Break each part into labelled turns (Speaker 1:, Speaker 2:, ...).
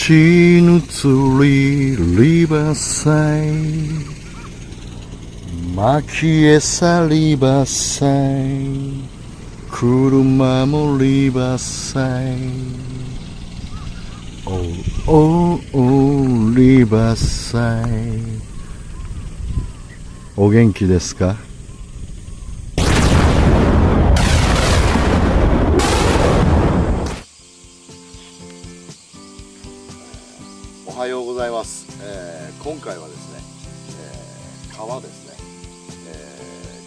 Speaker 1: 死ぬ釣りリバーサイ巻き餌リバーサイ車もリバーサイおうリバーサイお元気ですか？
Speaker 2: おはようございます。今回はですね、川ですね、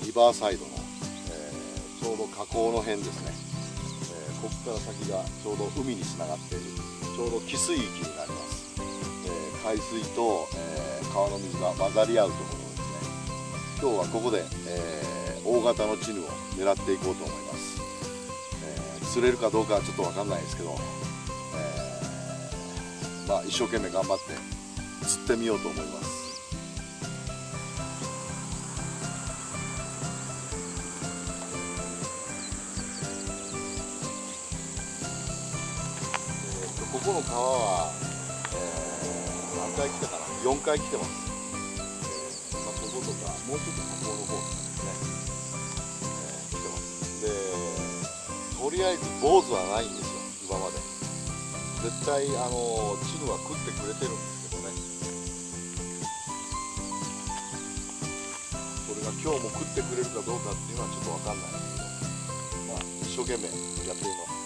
Speaker 2: リバーサイドの、ちょうど河口の辺ですね、ここから先がちょうど海につながっているちょうど汽水域になります。海水と、川の水が混ざり合うところですね。今日はここで、大型のチヌを狙っていこうと思います。釣れるかどうかはちょっと分かんないですけど、一生懸命頑張って釣ってみようと思います。ここの川は、何回来たかな、4回来てます。こことかもうちょっと河口の方ですね、来てます。でとりあえず坊主はないんですよ、今まで。絶対チヌは食ってくれてるんですけどね、それが今日も食ってくれるかどうかっていうのはちょっと分かんないですけど、一生懸命やってみます。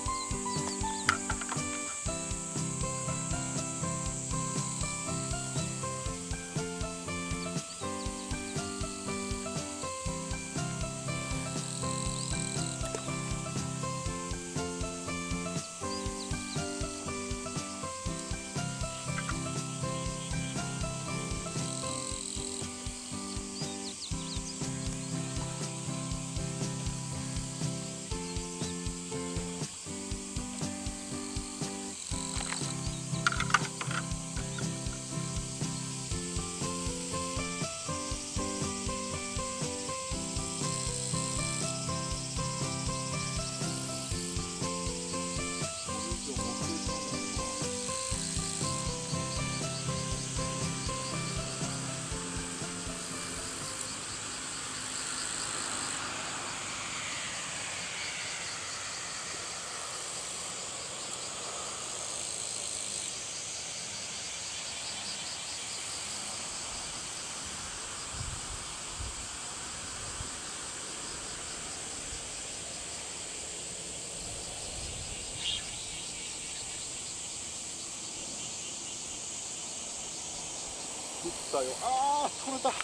Speaker 2: 食ったよ。あー、取れた。食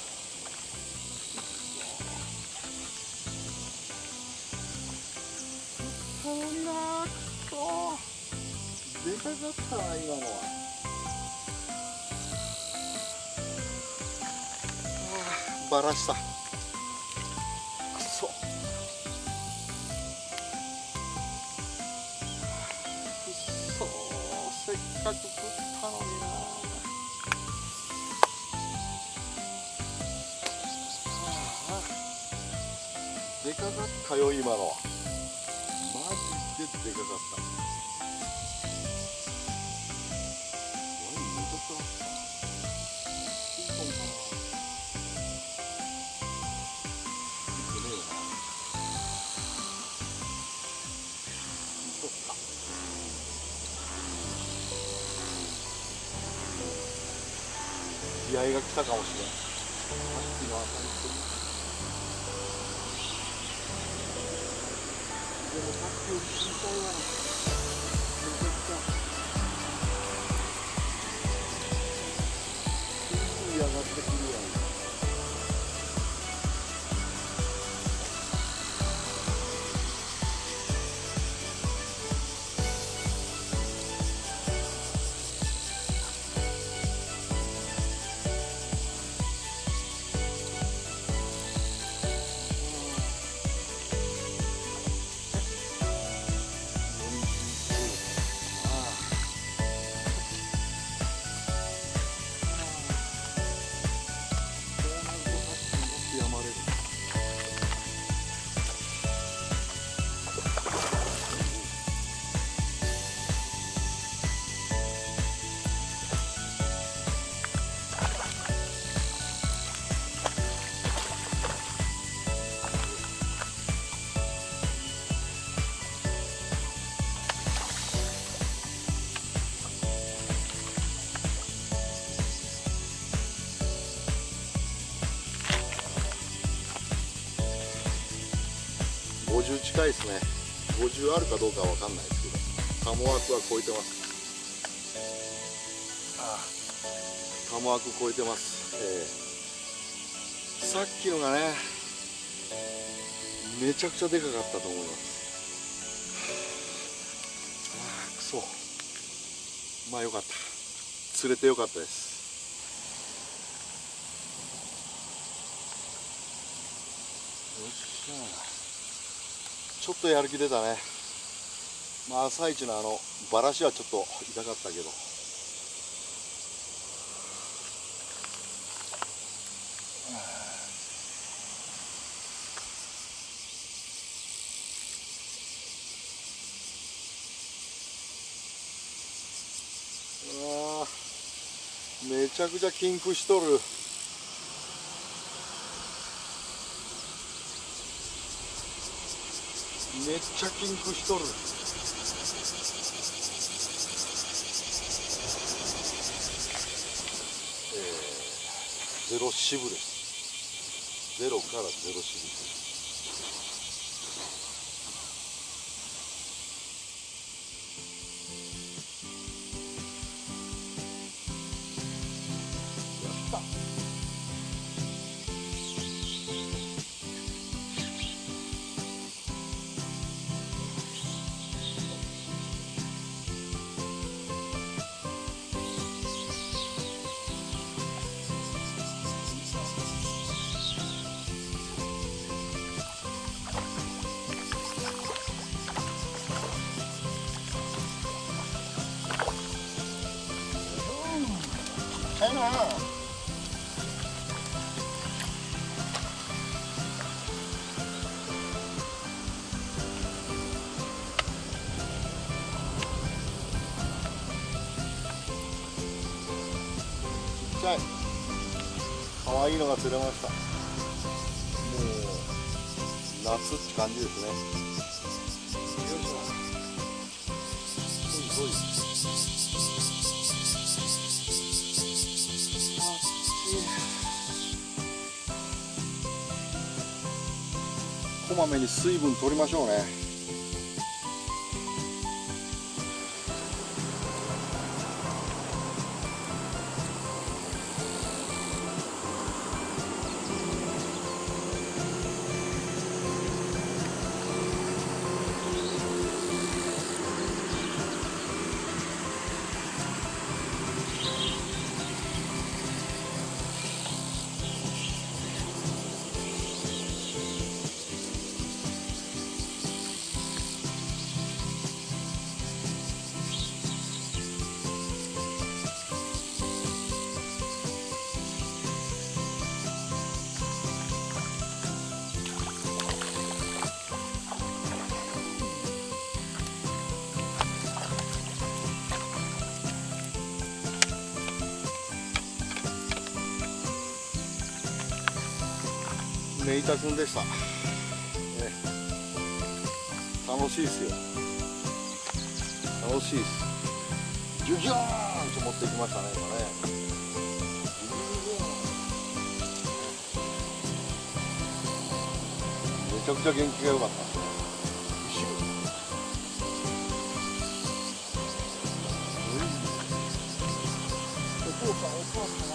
Speaker 2: ったのになー、くそでかかったな、今のは。バラした。くそ。せっかく食ったのになー。でかかったよ、今の。マジででかかった。めちゃくちゃあった。ピンポンかな。いってねえよな。取った。気合が来たかもしれん。さっきの当たりと。でもさっきより小さいわ。めちゃくちゃすぐ上がってくるわ。50近いですね。50あるかどうかは分かんないですけど、タモ枠は超えてます。タモ枠超えてます。さっきのがね、めちゃくちゃでかかったと思います。くそ。まあよかった。釣れてよかったです。よっしゃ。ちょっとやる気出たね。まあ朝一のバラシはちょっと痛かったけど。めちゃくちゃキンクしとる。めっちゃキンクしとる。ゼロ支部です。ゼロからゼロ支部です。ちっちゃいな。ちっちゃい。可愛いのが釣れました。もう夏って感じですね。よいしょ。ほいほい。こまめに水分取りましょうね。めいたくんでした、楽しいですよ。楽しいです。ジュギョーンと持ってきましたね今ね。めちゃくちゃ元気が良かった。お父さんお母さんは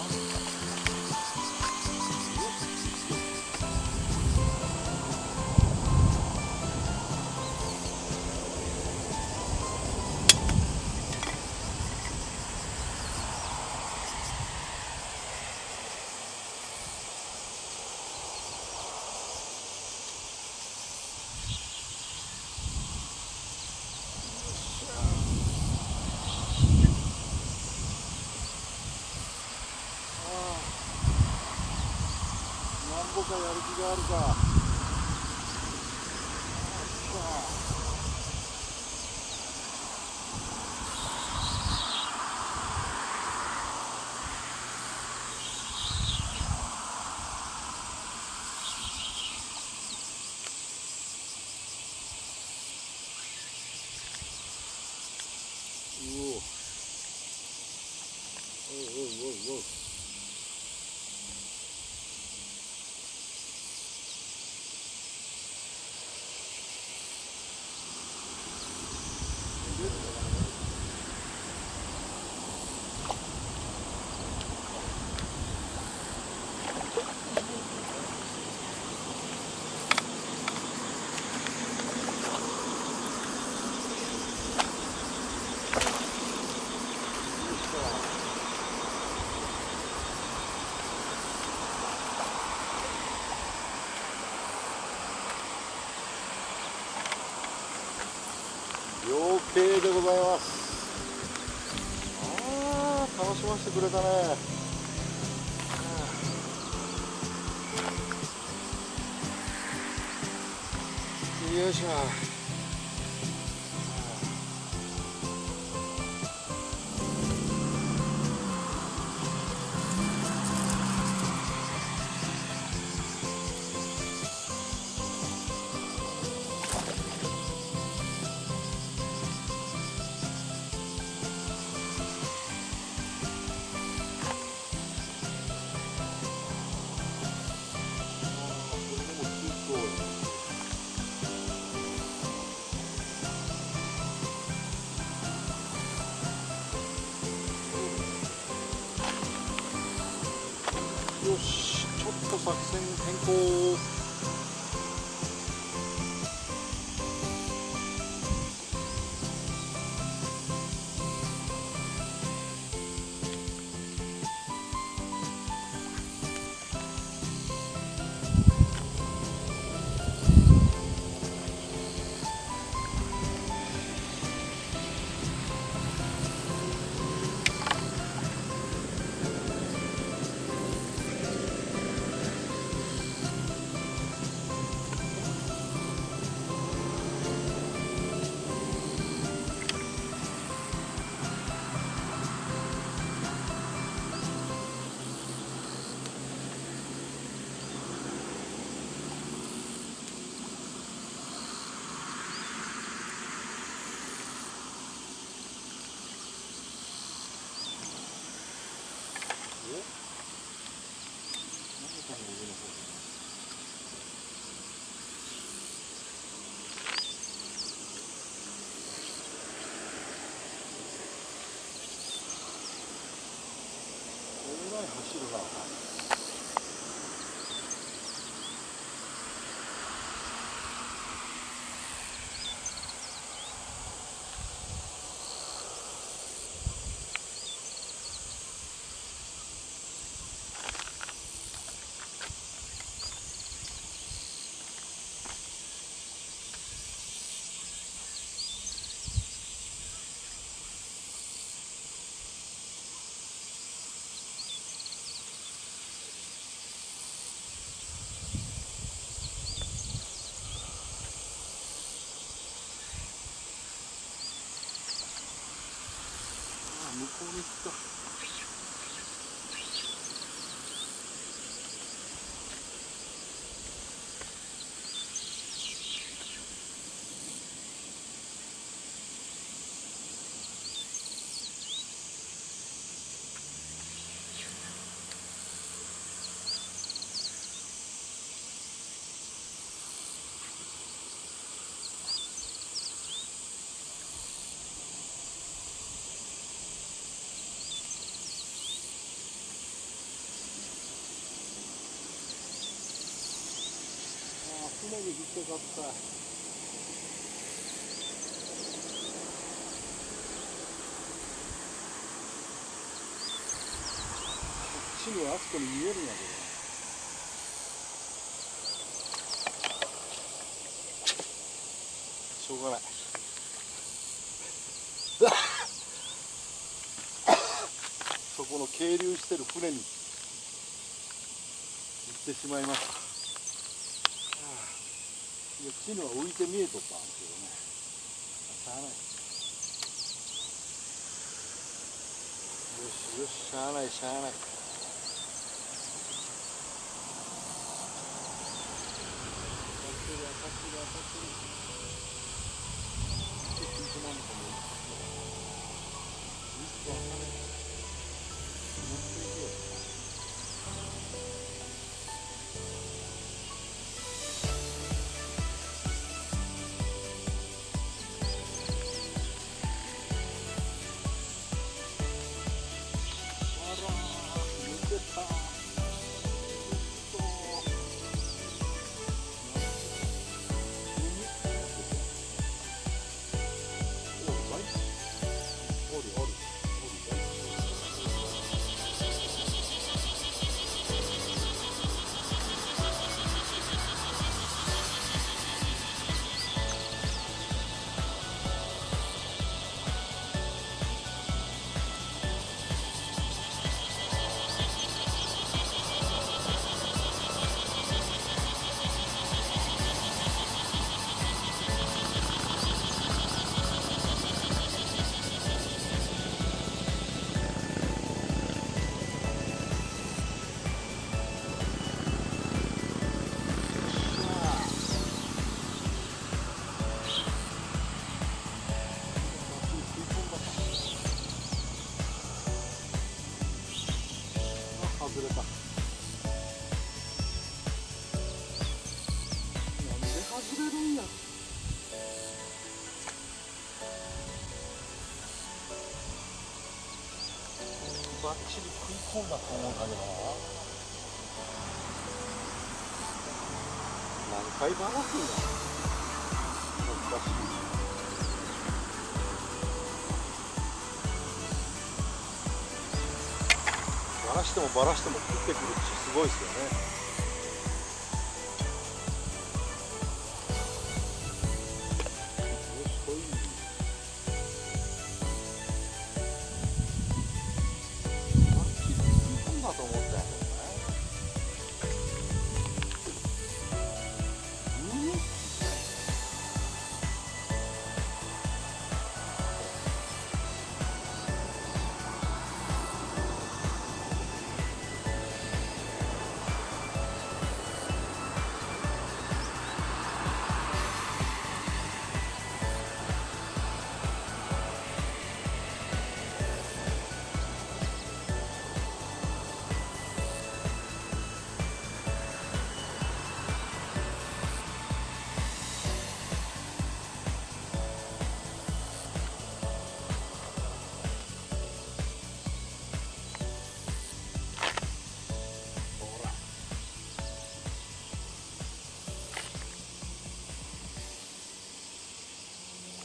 Speaker 2: なんぼかやる気があるか。OK でございます。楽しませてくれたね。よいしょ。よし、ちょっと作戦変更。走るな。向こうに行った。船に引っかかった。こっちにはあそこに見えるんだけど。しょうがない。そこの係留してる船に行ってしまいました。こっちには浮いて見えとったんですけどね。しゃあない。よしよし、しゃあないしゃあない。当たってる当たってる当たってる。ちょっといつまんのかも。いつわかんない。持っていけよ。外れた。なんで外れるんや。バッチリ食い込んだと思うんだけどな。何回バラすんだ。難しい。バラしてもバラしても食ってくるってすごいですよね。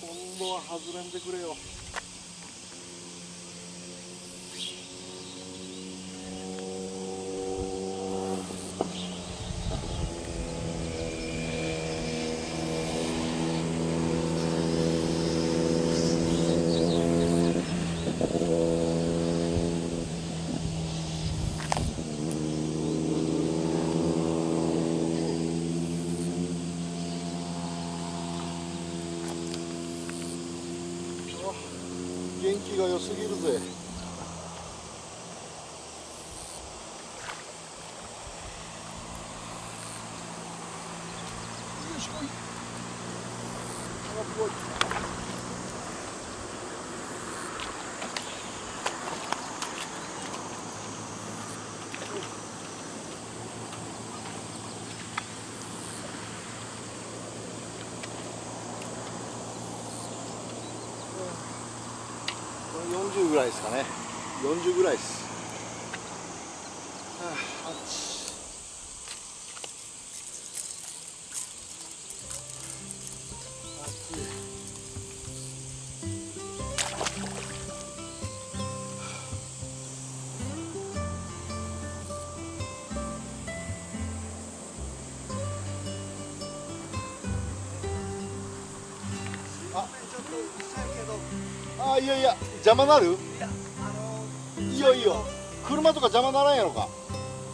Speaker 2: 今度は外れんでくれよ。元気が良すぎるぜ。40ぐらいですかね。40ぐらいです。はあ、あっち。あ、いやいや、邪魔なる？いいよいいよ。車とか邪魔ならんやろか。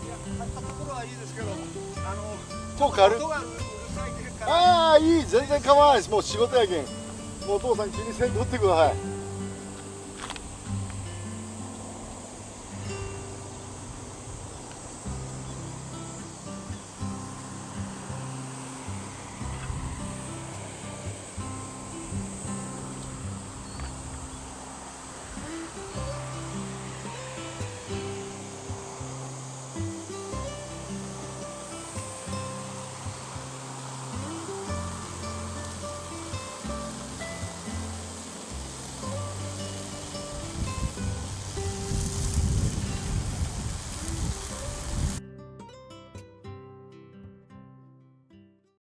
Speaker 2: いや、入ったところはいいですけど、遠くある？音がうるさいっていうか。ああ、いい、全然構わないです。もう仕事やけん。もうお父さん気にせんとってください。